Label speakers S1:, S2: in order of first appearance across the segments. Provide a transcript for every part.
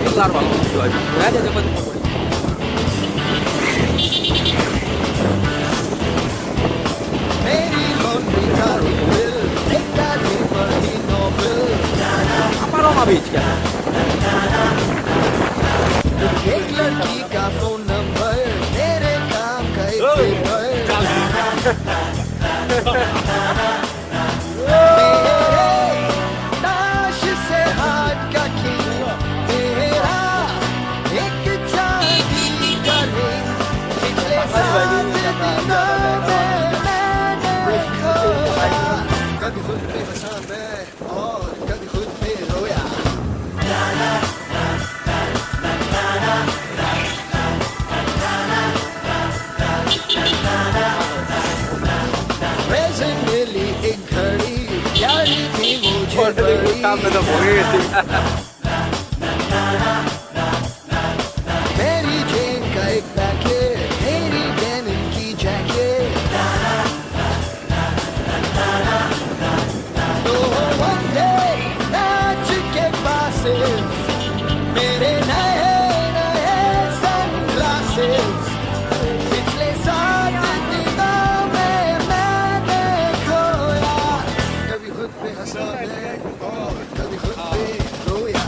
S1: Kelar bangun dua jam. Ada dapat pokok. Apa lo habis kan?
S2: एक लड़की का phone number तेरे काम का एक पेपर मेरे ताश से हाथ का खेल तेरा एक चांदी का रिंग पिछले 7 दिनों में मैंने खोया कभी खुद पे हंसा मैं और कभी खुद पे रोया मिली एक घड़ी प्यारी थी मुझे बड़ी मेरी जेन का एक पैकेट मेरी डेनिम की जैकेट तो one day नाच के पास मेरे नए नए सनग्लासेस पिछले 7 दिनों में मैंने खोया कभी खुद पे हंसा मैं और कभी खुद पे रोया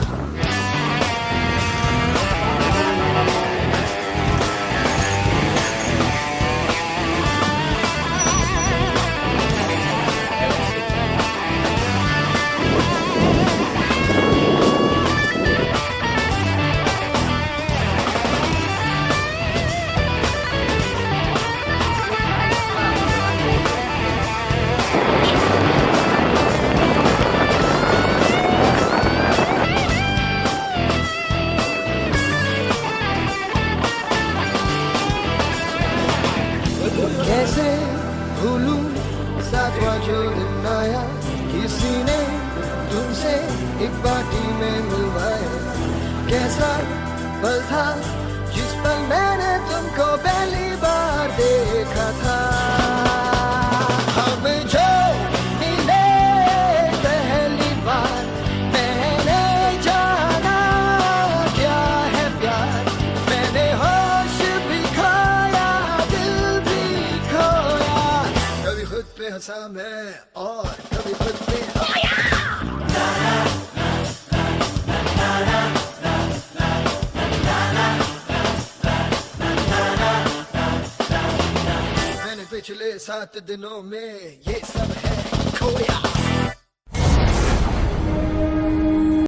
S2: कैसे भूलूं सातवां जो दिन आया किसी ने तुमसे एक पार्टी में मिलवाया कैसा पल था जिस पल मैंने तुमको पहली बार देखा था हम जो मिले पहली बार मैंने जाना क्या है प्यार मैंने होश भी खोया दिल भी खोया कभी खुद पे हंसा मैं और कभी खुद पे रोया मैंने पिछले 7 दिनों में ये सब है खोया